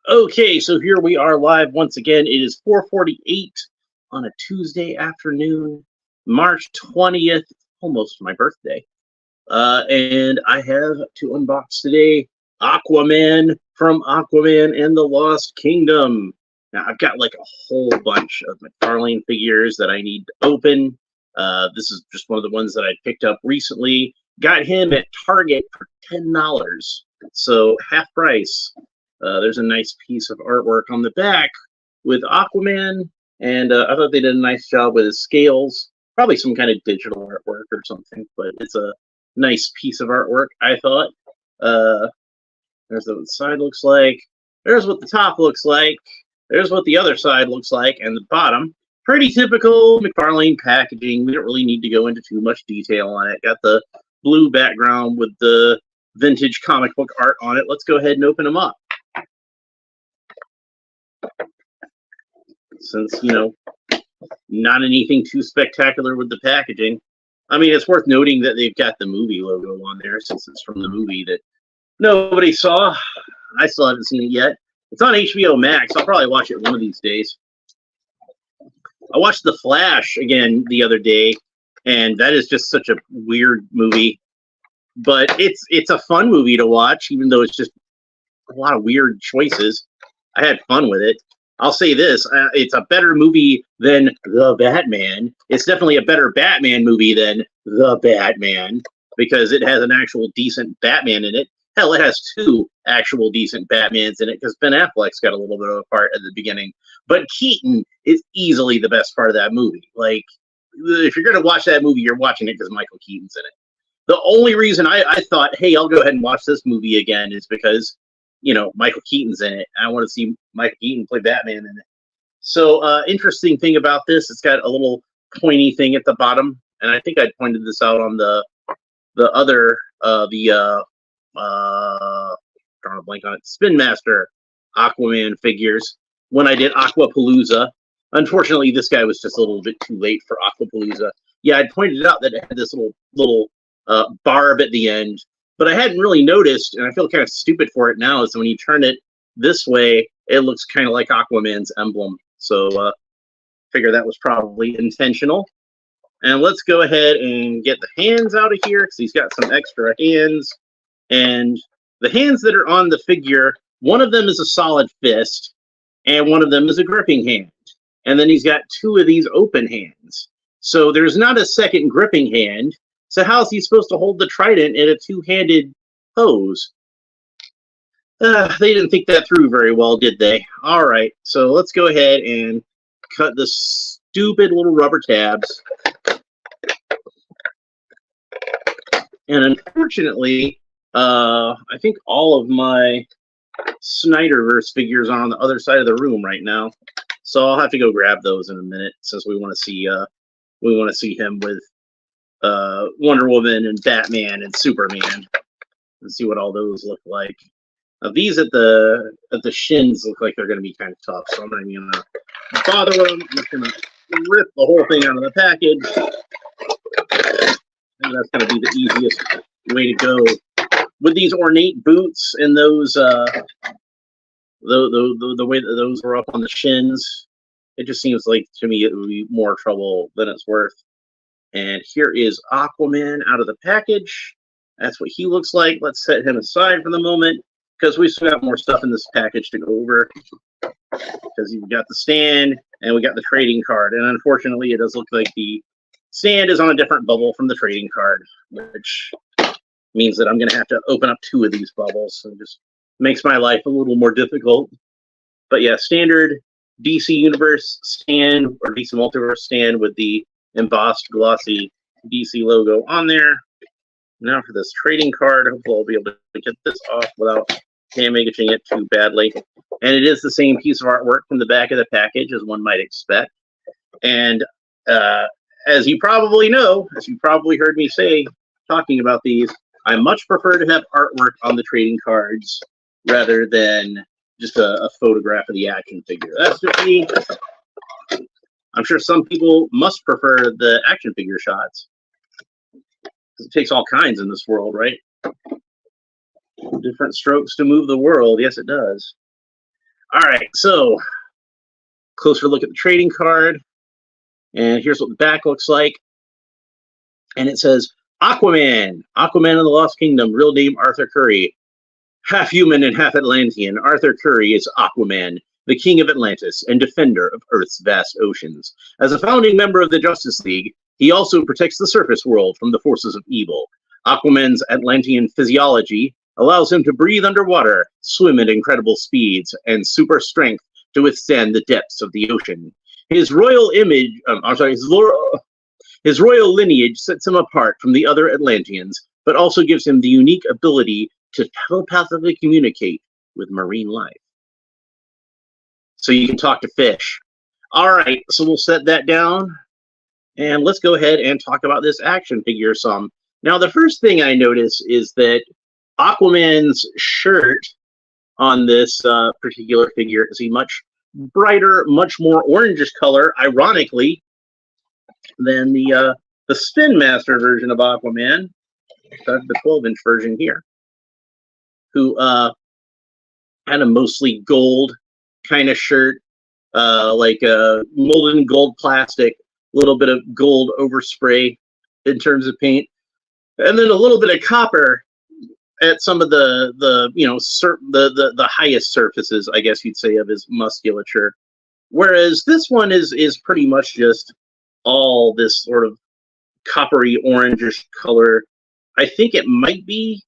Okay, so here we are live once again. It is 4:48 on a Tuesday afternoon, March 20th, almost my birthday. And I have to unbox today Aquaman from Aquaman and the Lost Kingdom. Now, I've got like a whole bunch of Mcfarlane figures that I need to open. This is just one of the ones that I picked up recently. Got him at Target for $10, so half price. There's a nice piece of artwork on the back with Aquaman, and I thought they did a nice job with his scales. Probably some kind of digital artwork or something, but it's a nice piece of artwork, I thought. There's what the side looks like. There's what the top looks like. There's what the other side looks like, and the bottom. Pretty typical Mcfarlane packaging. We don't really need to go into too much detail on it. Got the blue background with the vintage comic book art on it. Let's go ahead and open them up. Since, not anything too spectacular with the packaging. I mean, it's worth noting that they've got the movie logo on there since it's from the movie that nobody saw. I still haven't seen it yet. It's on HBO Max. I'll probably watch it one of these days. I watched The Flash again the other day, and that is just such a weird movie. But it's a fun movie to watch, even though it's just a lot of weird choices. I had fun with it. I'll say this, it's a better movie than The Batman. It's definitely a better Batman movie than The Batman, because it has an actual decent Batman in it. Hell, it has two actual decent Batmans in it, because Ben Affleck's got a little bit of a part at the beginning. But Keaton is easily the best part of that movie. Like, if you're going to watch that movie, you're watching it because Michael Keaton's in it. The only reason I thought, hey, I'll go ahead and watch this movie again is because Michael Keaton's in it. I want to see Michael Keaton play Batman in it. So, interesting thing about this, it's got a little pointy thing at the bottom, and I think I pointed this out on the other drawing a blank on it, Spin Master Aquaman figures when I did Aquapalooza. Unfortunately, this guy was just a little bit too late for Aquapalooza. Yeah, I pointed out that it had this little barb at the end. But I hadn't really noticed, and I feel kind of stupid for it now, is when you turn it this way, it looks kind of like Aquaman's emblem. So figure that was probably intentional. And let's go ahead and get the hands out of here, because he's got some extra hands. And the hands that are on the figure, one of them is a solid fist, and one of them is a gripping hand. And then he's got two of these open hands. So there's not a second gripping hand. So how's he supposed to hold the trident in a two-handed pose? They didn't think that through very well, did they? All right, so let's go ahead and cut the stupid little rubber tabs. And unfortunately, I think all of my Snyderverse figures are on the other side of the room right now. So I'll have to go grab those in a minute, since we want to see him with Wonder Woman and Batman and Superman, and see what all those look like. Now, these at the shins look like they're going to be kind of tough, so I'm not even going to bother with them. I'm just going to rip the whole thing out of the package. And that's going to be the easiest way to go. With these ornate boots and those the way that those were up on the shins, it just seems like to me it would be more trouble than it's worth. And here is Aquaman out of the package. That's what he looks like. Let's set him aside for the moment, because we've still got more stuff in this package to go over. Because you've got the stand, and we got the trading card. And unfortunately, it does look like the stand is on a different bubble from the trading card, which means that I'm going to have to open up two of these bubbles. So it just makes my life a little more difficult. But yeah, standard DC Universe stand, or DC Multiverse stand with the embossed glossy DC logo on there. Now for this trading card, hopefully I'll be able to get this off without damaging it too badly. And it is the same piece of artwork from the back of the package as one might expect. And as you probably know, as you probably heard me say talking about these, I much prefer to have artwork on the trading cards rather than just a photograph of the action figure. That's just me. I'm sure some people must prefer the action figure shots. It takes all kinds in this world, right? Different strokes to move the world. Yes, it does. All right, so closer look at the trading card, and here's what the back looks like. And it says Aquaman, Aquaman of the Lost Kingdom, real name Arthur Curry. Half human and half Atlantean, Arthur Curry is Aquaman, the king of Atlantis and defender of Earth's vast oceans. As a founding member of the Justice League, he also protects the surface world from the forces of evil. Aquaman's Atlantean physiology allows him to breathe underwater, swim at incredible speeds, and super strength to withstand the depths of the ocean. His royal image, his royal lineage sets him apart from the other Atlanteans, but also gives him the unique ability to telepathically communicate with marine life. So you can talk to fish. All right, so we'll set that down, and let's go ahead and talk about this action figure some. Now, the first thing I notice is that Aquaman's shirt on this particular figure is a much brighter, much more orangish color, ironically, than the Spin Master version of Aquaman, the 12-inch version here, who had a mostly gold kind of shirt, like molten gold plastic, a little bit of gold overspray in terms of paint, and then a little bit of copper at some of the highest surfaces, I guess you'd say, of his musculature. Whereas this one is pretty much just all this sort of coppery orangish color. I think it might be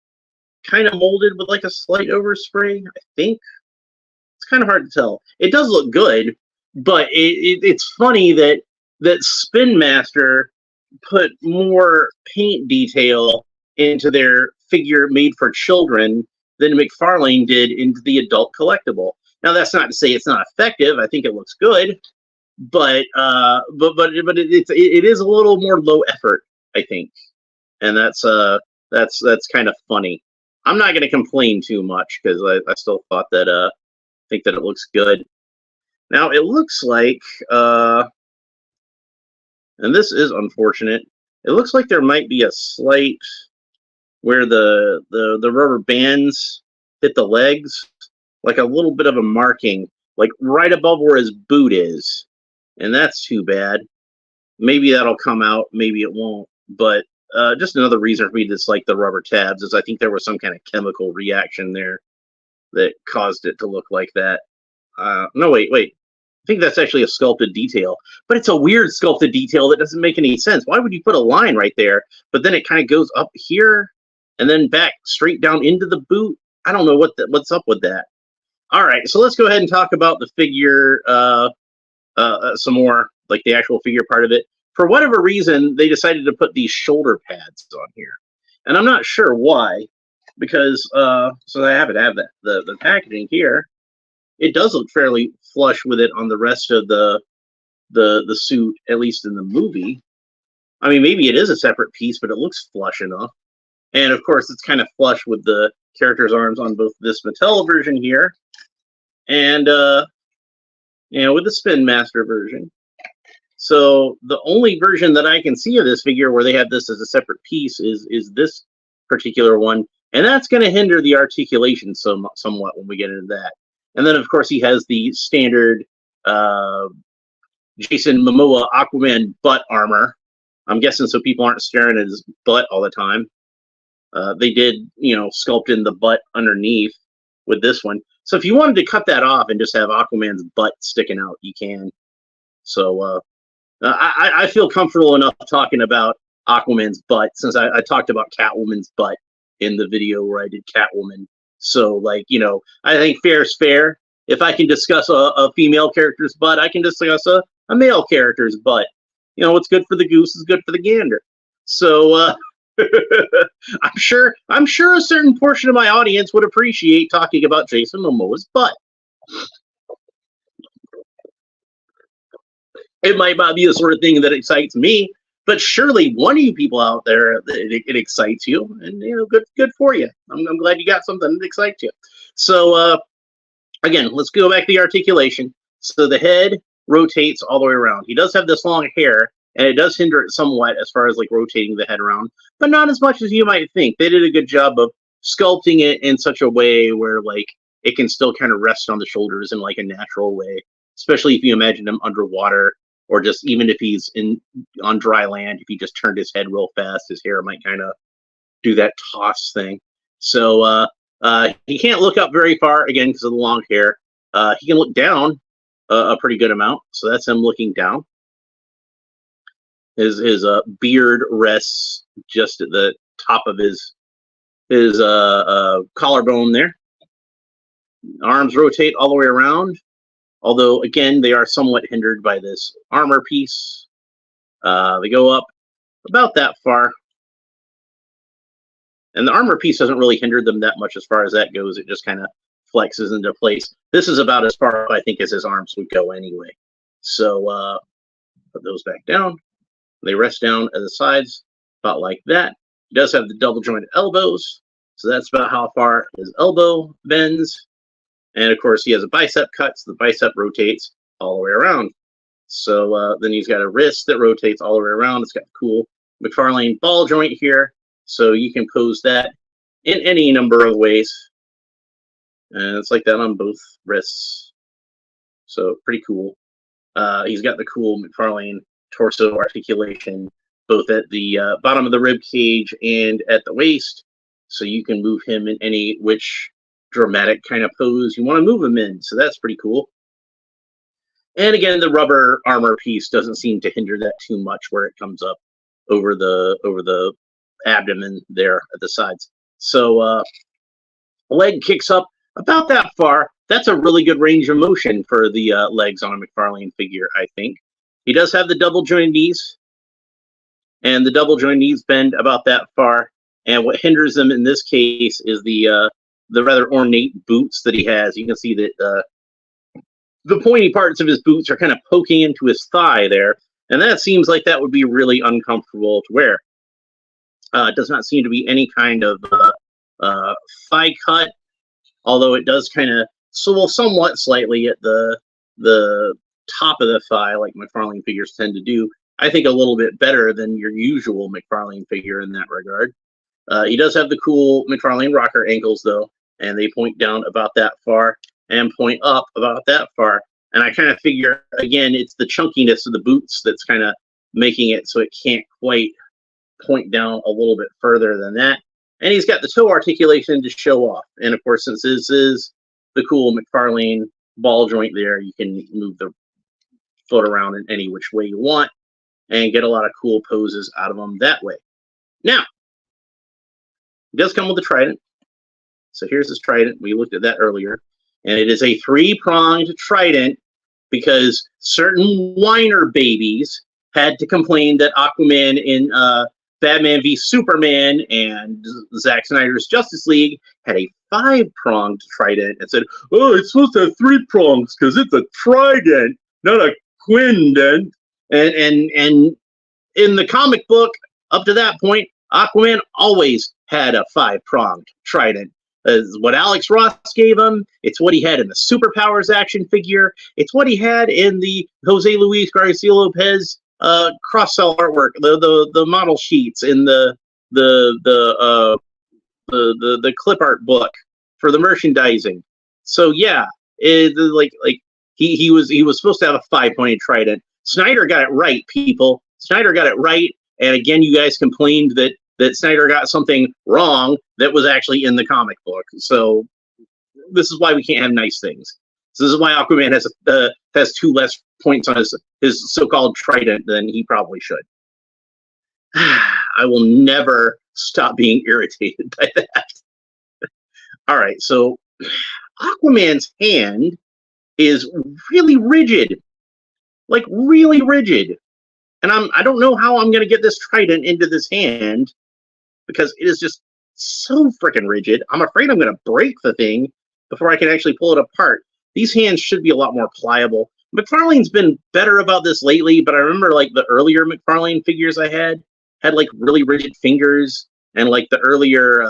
kind of molded with like a slight overspray. I think it's kind of hard to tell. It does look good, but it's funny that Spin Master put more paint detail into their figure made for children than Mcfarlane did into the adult collectible. Now, that's not to say it's not effective. I think it looks good, but it is a little more low effort, I think, and that's kind of funny. I'm not going to complain too much because I still thought that think that it looks good. Now it looks like, and this is unfortunate, it looks like there might be a slight where the rubber bands hit the legs, like a little bit of a marking, like right above where his boot is, and that's too bad. Maybe that'll come out, maybe it won't, but just another reason for me to dislike the rubber tabs is I think there was some kind of chemical reaction there that caused it to look like that. No, wait. I think that's actually a sculpted detail, but it's a weird sculpted detail that doesn't make any sense. Why would you put a line right there, but then it kind of goes up here and then back straight down into the boot? I don't know what's up with that. All right, so let's go ahead and talk about the figure some more, like the actual figure part of it. For whatever reason, they decided to put these shoulder pads on here, and I'm not sure why, because so I have the packaging here. It does look fairly flush with it on the rest of the suit, at least in the movie. I mean, maybe it is a separate piece, but it looks flush enough. And of course, it's kind of flush with the character's arms on both this Mattel version here and with the Spin Master version. So the only version that I can see of this figure where they have this as a separate piece is this particular one, and that's going to hinder the articulation somewhat when we get into that. And then, of course, he has the standard Jason Momoa Aquaman butt armor. I'm guessing so people aren't staring at his butt all the time. They did, sculpt in the butt underneath with this one. So if you wanted to cut that off and just have Aquaman's butt sticking out, you can. So I feel comfortable enough talking about Aquaman's butt since I talked about Catwoman's butt in the video where I did Catwoman. So, I think fair is fair. If I can discuss a female character's butt, I can discuss a male character's butt. What's good for the goose is good for the gander. So, I'm sure a certain portion of my audience would appreciate talking about Jason Momoa's butt. It might not be the sort of thing that excites me, but surely one of you people out there, it excites you, and good for you. I'm glad you got something that excites you. So again, let's go back to the articulation. So the head rotates all the way around. He does have this long hair, and it does hinder it somewhat as far as like rotating the head around, but not as much as you might think. They did a good job of sculpting it in such a way where like it can still kind of rest on the shoulders in like a natural way, especially if you imagine him underwater, or just even if he's on dry land. If he just turned his head real fast, his hair might kind of do that toss thing. So he can't look up very far, again, because of the long hair. He can look down a pretty good amount, so that's him looking down. His beard rests just at the top of his collarbone there. Arms rotate all the way around, although again they are somewhat hindered by this armor piece. They go up about that far, and the armor piece doesn't really hinder them that much as far as that goes. It just kind of flexes into place. This is about as far up, I think, as his arms would go anyway. So put those back down. They rest down at the sides, about like that. He does have the double jointed elbows, so that's about how far his elbow bends. And of course, he has a bicep cut, so the bicep rotates all the way around. So then he's got a wrist that rotates all the way around. It's got a cool Mcfarlane ball joint here, so you can pose that in any number of ways. And it's like that on both wrists. So pretty cool. He's got the cool Mcfarlane torso articulation, both at the bottom of the rib cage and at the waist. So you can move him in any which dramatic kind of pose you want to move him in. So that's pretty cool. And again, the rubber armor piece doesn't seem to hinder that too much, where it comes up over the abdomen there at the sides. So leg kicks up about that far. That's a really good range of motion for the legs on a Mcfarlane figure, I think. He does have the double jointed knees, and the double jointed knees bend about that far. And what hinders them in this case is the rather ornate boots that he has. You can see that the pointy parts of his boots are kind of poking into his thigh there, and that seems like that would be really uncomfortable to wear. It does not seem to be any kind of thigh cut, although it does kind of swivel somewhat slightly at the top of the thigh, like Mcfarlane figures tend to do. I think a little bit better than your usual Mcfarlane figure in that regard. He does have the cool Mcfarlane rocker ankles, though, and they point down about that far and point up about that far. And I kind of figure, again, it's the chunkiness of the boots that's kind of making it so it can't quite point down a little bit further than that. And he's got the toe articulation to show off. And of course, since this is the cool Mcfarlane ball joint there, you can move the foot around in any which way you want and get a lot of cool poses out of them that way. Now, it does come with a trident. So here's this trident. We looked at that earlier. And it is a 3-pronged trident because certain whiner babies had to complain that Aquaman in Batman v Superman and Zack Snyder's Justice League had a 5-pronged trident and said, oh, it's supposed to have 3 prongs because it's a trident, not a quindent. And in the comic book, up to that point, Aquaman always had a 5-pronged trident. What Alex Ross gave him. It's what he had in the Superpowers action figure. It's what he had in the Jose Luis Garcia Lopez cross-cell artwork, the model sheets in the clip art book for the merchandising. So yeah, he was supposed to have a 5-pointed trident. Snyder got it right, people. Snyder got it right. And again, you guys complained that Snyder got something wrong that was actually in the comic book. So this is why we can't have nice things. So this is why Aquaman has 2 less points on his so-called trident than he probably should. I will never stop being irritated by that. All right, so Aquaman's hand is really rigid, like really rigid. And I don't know how I'm going to get this trident into this hand because it is just so freaking rigid. I'm afraid I'm going to break the thing before I can actually pull it apart. These hands should be a lot more pliable. Mcfarlane's been better about this lately, but I remember like the earlier Mcfarlane figures I had like really rigid fingers, and like the earlier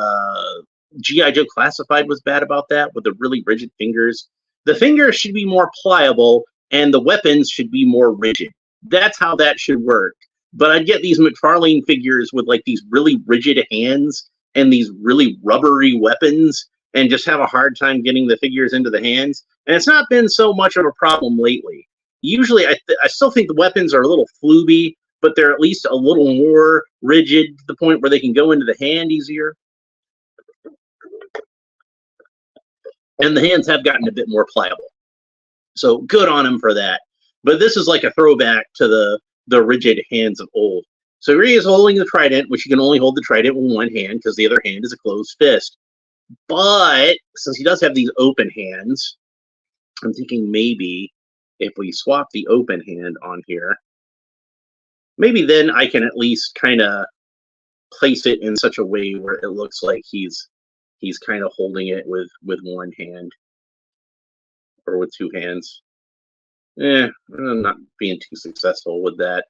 G.I. Joe Classified was bad about that with the really rigid fingers. The fingers should be more pliable and the weapons should be more rigid. That's how that should work. But I'd get these Mcfarlane figures with like these really rigid hands and these really rubbery weapons, and just have a hard time getting the figures into the hands. And it's not been so much of a problem lately. Usually, I still think the weapons are a little flooby, but they're at least a little more rigid to the point where they can go into the hand easier. And the hands have gotten a bit more pliable. So good on him for that. But this is like a throwback to the rigid hands of old. So here he is holding the trident, which you can only hold the trident with one hand because the other hand is a closed fist. But since he does have these open hands, I'm thinking maybe if we swap the open hand on here, maybe then I can at least kind of place it in such a way where it looks like he's kind of holding it with one hand or with two hands. I'm not being too successful with that.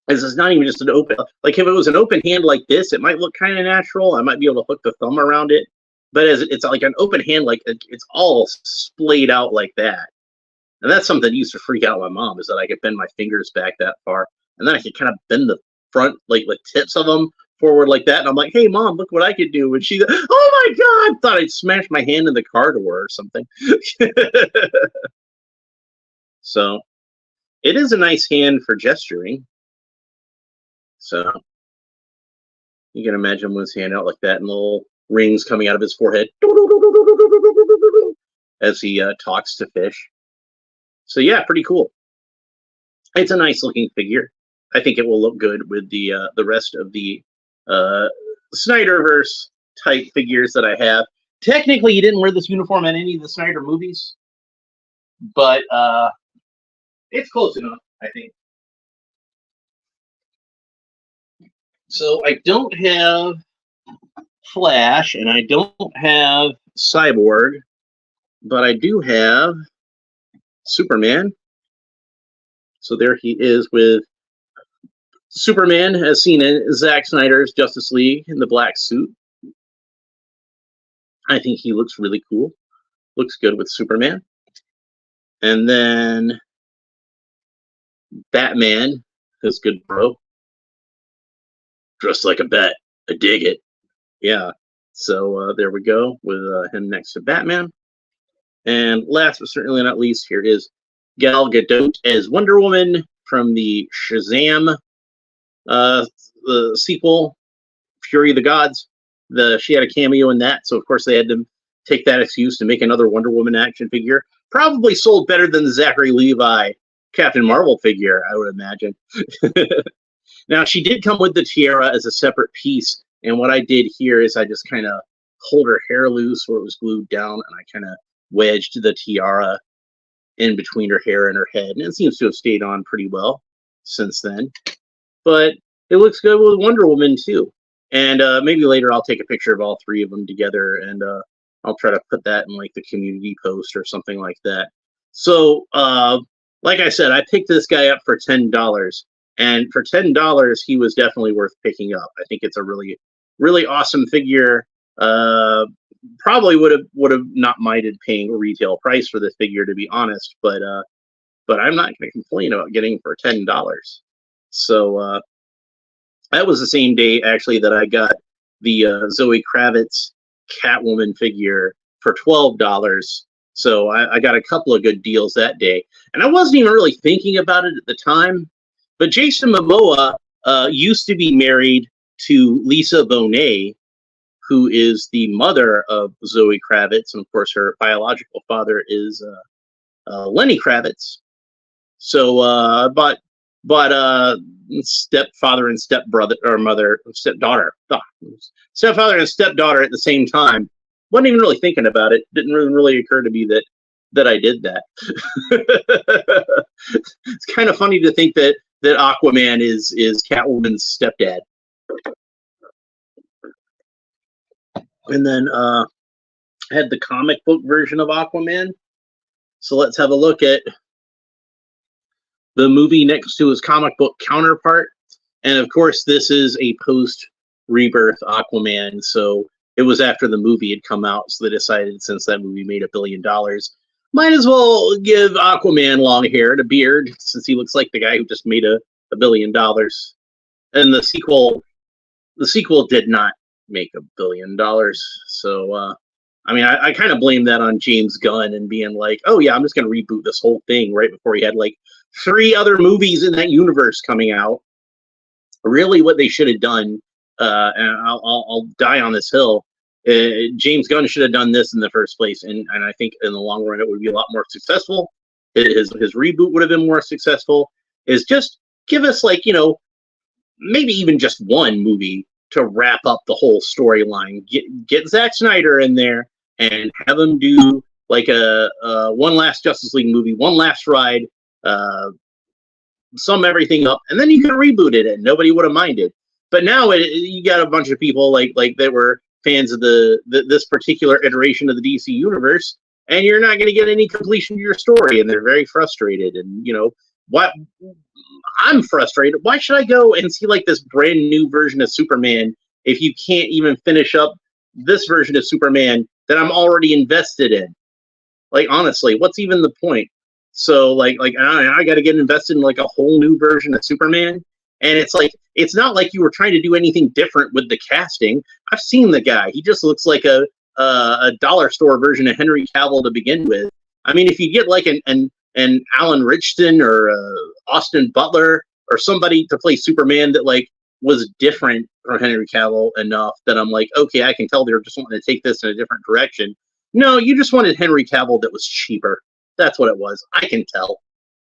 This is not even just an open, like if it was an open hand like this, it might look kind of natural. I might be able to hook the thumb around it, but as it's like an open hand, like it's all splayed out like that. And that's something that used to freak out my mom, is that I could bend my fingers back that far, and then I could kind of bend the front, like the tips of them forward like that. And I'm like, hey mom, look what I could do. And she, oh my God, thought I'd smash my hand in the car door or something. So it is a nice hand for gesturing. So you can imagine with his hand out like that and little rings coming out of his forehead as he talks to fish. So yeah, pretty cool. It's a nice looking figure. I think it will look good with the rest of the Snyderverse type figures that I have. Technically, he didn't wear this uniform in any of the Snyder movies, but it's close enough, I think. So I don't have Flash, and I don't have Cyborg, but I do have Superman. So there he is with Superman, as seen in Zack Snyder's Justice League in the black suit. I think he looks really cool. Looks good with Superman. And then Batman, his good bro. Dressed like a bat. I dig it. Yeah. So there we go with him next to Batman. And last but certainly not least, here is Gal Gadot as Wonder Woman from the Shazam the sequel, Fury of the Gods. She had a cameo in that, so of course they had to take that excuse to make another Wonder Woman action figure. Probably sold better than the Zachary Levi Captain Marvel figure, I would imagine. Now, she did come with the tiara as a separate piece, and what I did here is I just kind of pulled her hair loose where it was glued down, and I kind of wedged the tiara in between her hair and her head, and it seems to have stayed on pretty well since then. But it looks good with Wonder Woman, too. And maybe later I'll take a picture of all three of them together, and I'll try to put that in like the community post or something like that. So, like I said, I picked this guy up for $10. And for $10, he was definitely worth picking up. I think it's a really, really awesome figure. Probably would have not minded paying a retail price for this figure, to be honest. But I'm not going to complain about getting it for $10. So that was the same day actually that I got the Zoe Kravitz Catwoman figure for $12. So I got a couple of good deals that day, and I wasn't even really thinking about it at the time. But Jason Momoa used to be married to Lisa Bonet, who is the mother of Zoe Kravitz, and of course her biological father is Lenny Kravitz. So, but stepfather and stepbrother, or mother, stepdaughter, stepfather and stepdaughter at the same time. Wasn't even really thinking about it. Didn't really occur to me that I did that. It's kind of funny to think that Aquaman is Catwoman's stepdad. And then I had the comic book version of Aquaman. So let's have a look at the movie next to his comic book counterpart. And of course, this is a post-Rebirth Aquaman. So it was after the movie had come out. So they decided, since that movie made $1 billion, might as well give Aquaman long hair and a beard, since he looks like the guy who just made $1 billion. And the sequel did not make $1 billion. So, I mean, I kind of blame that on James Gunn and being like, oh yeah, I'm just going to reboot this whole thing right before he had like 3 other movies in that universe coming out. Really, what they should have done, and I'll die on this hill. James Gunn should have done this in the first place, and I think in the long run it would be a lot more successful. His reboot would have been more successful. Is just give us like, you know, maybe even just one movie to wrap up the whole storyline. Get Zack Snyder in there and have him do like a one last Justice League movie, one last ride, sum everything up, and then you can reboot it, and nobody would have minded. But now you got a bunch of people like that were fans of this particular iteration of the DC universe, and you're not going to get any completion to your story, and they're very frustrated. And you know what? I'm frustrated. Why should I go and see like this brand new version of Superman if you can't even finish up this version of Superman that I'm already invested in? Like, honestly, what's even the point? So like I got to get invested in like a whole new version of Superman. And it's like, it's not like you were trying to do anything different with the casting. I've seen the guy. He just looks like a dollar store version of Henry Cavill to begin with. I mean, if you get like an Alan Richardson or Austin Butler or somebody to play Superman that like was different from Henry Cavill enough that I'm like, okay, I can tell they're just wanting to take this in a different direction. No, you just wanted Henry Cavill that was cheaper. That's what it was. I can tell.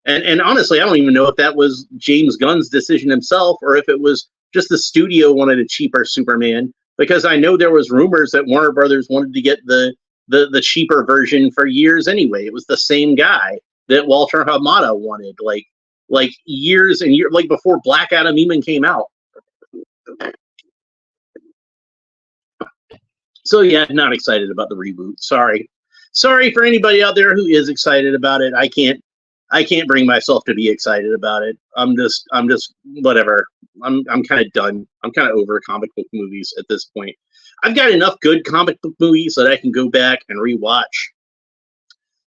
And honestly, I don't even know if that was James Gunn's decision himself or if it was just the studio wanted a cheaper Superman, because I know there was rumors that Warner Brothers wanted to get the cheaper version for years anyway. It was the same guy that Walter Hamada wanted, like years and years, like before Black Adam even came out. So yeah, not excited about the reboot. Sorry for anybody out there who is excited about it. I can't bring myself to be excited about it. I'm just whatever. I'm kind of done. I'm kind of over comic book movies at this point. I've got enough good comic book movies that I can go back and rewatch.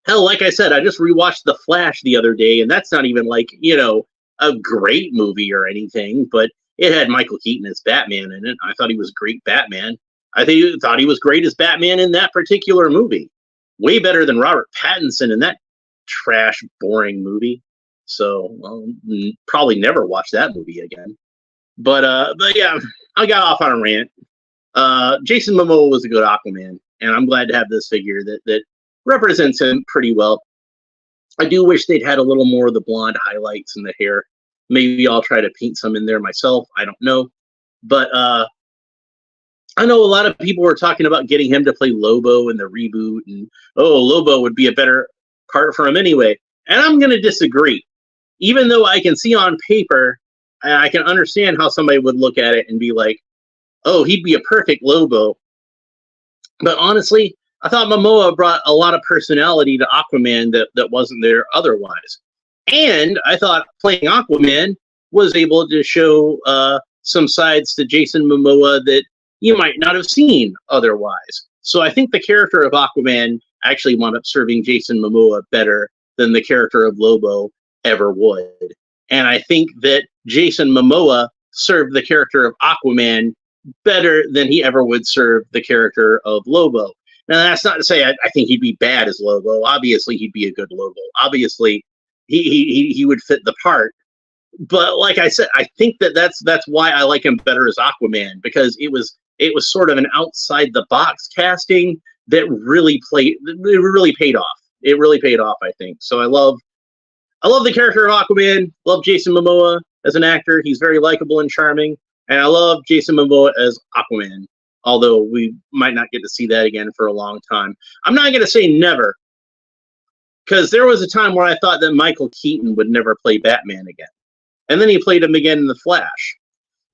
Hell, like I said, I just rewatched The Flash the other day, and that's not even like, you know, a great movie or anything, but it had Michael Keaton as Batman in it. I thought he was great Batman. I thought he was great as Batman in that particular movie. Way better than Robert Pattinson in that trash, boring movie. So I'll probably never watch that movie again. But yeah, I got off on a rant. Jason Momoa was a good Aquaman, and I'm glad to have this figure that represents him pretty well. I do wish they'd had a little more of the blonde highlights in the hair. Maybe I'll try to paint some in there myself. I don't know. But I know a lot of people were talking about getting him to play Lobo in the reboot, and Lobo would be a better part for him anyway. And I'm going to disagree. Even though I can see on paper, I can understand how somebody would look at it and be like, oh, he'd be a perfect Lobo. But honestly, I thought Momoa brought a lot of personality to Aquaman that wasn't there otherwise. And I thought playing Aquaman was able to show some sides to Jason Momoa that you might not have seen otherwise. So I think the character of Aquaman actually wound up serving Jason Momoa better than the character of Lobo ever would. And I think that Jason Momoa served the character of Aquaman better than he ever would serve the character of Lobo. Now, that's not to say I think he'd be bad as Lobo. Obviously, he'd be a good Lobo. Obviously, he would fit the part. But like I said, I think that's why I like him better as Aquaman, because it was sort of an outside the box casting that really paid off. It really paid off, I think. So I love the character of Aquaman. Love Jason Momoa as an actor. He's very likable and charming. And I love Jason Momoa as Aquaman, although we might not get to see that again for a long time. I'm not going to say never, because there was a time where I thought that Michael Keaton would never play Batman again. And then he played him again in The Flash.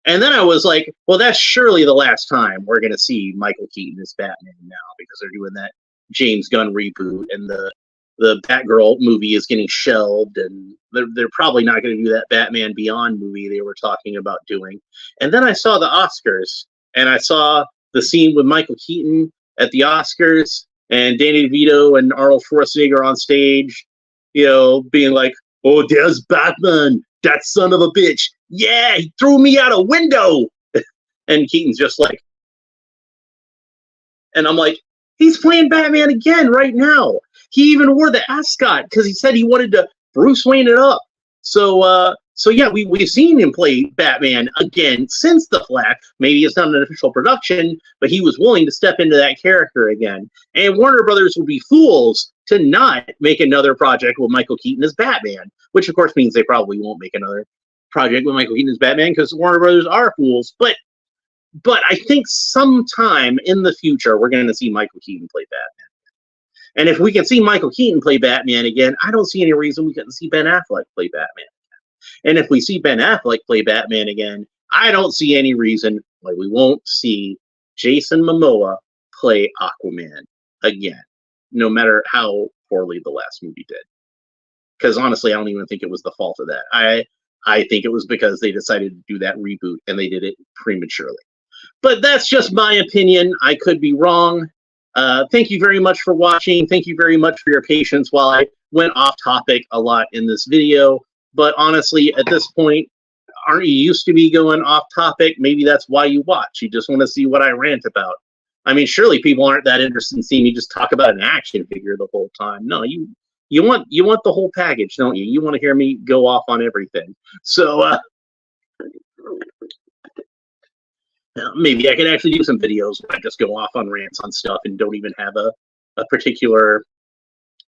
And then I was like, well, that's surely the last time we're going to see Michael Keaton as Batman now, because they're doing that James Gunn reboot, and the Batgirl movie is getting shelved, and they're probably not going to do that Batman Beyond movie they were talking about doing. And then I saw the Oscars, and I saw the scene with Michael Keaton at the Oscars, and Danny DeVito and Arnold Schwarzenegger on stage, you know, being like, oh, there's Batman, that son of a bitch. Yeah, he threw me out a window. And Keaton's just like, And I'm like, he's playing Batman again right now. He even wore the ascot because he said he wanted to Bruce Wayne it up. So yeah, we've seen him play Batman again since The Flash. Maybe it's not an official production, but he was willing to step into that character again. And Warner Brothers would be fools to not make another project with Michael Keaton as Batman, which of course means they probably won't make another project with Michael Keaton as Batman because Warner Brothers are fools. But I think sometime in the future we're going to see Michael Keaton play Batman. And if we can see Michael Keaton play Batman again, I don't see any reason we couldn't see Ben Affleck play Batman. And if we see Ben Affleck play Batman again, I don't see any reason why we won't see Jason Momoa play Aquaman again, no matter how poorly the last movie did. Because honestly, I don't even think it was the fault of that. I think it was because they decided to do that reboot and they did it prematurely. But that's just my opinion. I could be wrong. Thank you very much for watching. Thank you very much for your patience while I went off topic a lot in this video. But honestly, at this point, aren't you used to me going off topic? Maybe that's why you watch. You just want to see what I rant about. I mean, surely people aren't that interested in seeing me just talk about an action figure the whole time. No, you want the whole package, don't you? You want to hear me go off on everything. So maybe I could actually do some videos where I just go off on rants on stuff and don't even have a particular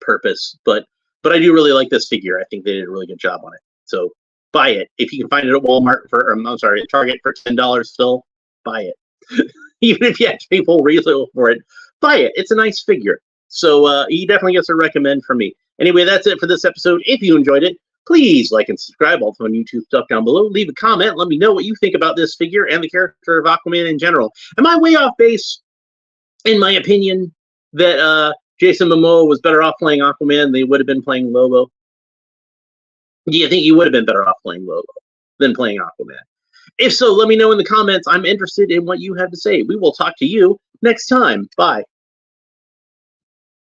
purpose. But I do really like this figure. I think they did a really good job on it. So buy it. If you can find it at Walmart at Target for $10 still, buy it. Even if you have to pay full retail for it, buy it. It's a nice figure. So he definitely gets a recommend from me. Anyway, that's it for this episode. If you enjoyed it, please like and subscribe. Also on YouTube stuff down below. Leave a comment. Let me know what you think about this figure and the character of Aquaman in general. Am I way off base in my opinion that Jason Momoa was better off playing Aquaman than they would have been playing Lobo? Do you think he would have been better off playing Lobo than playing Aquaman? If so, let me know in the comments. I'm interested in what you have to say. We will talk to you next time. Bye.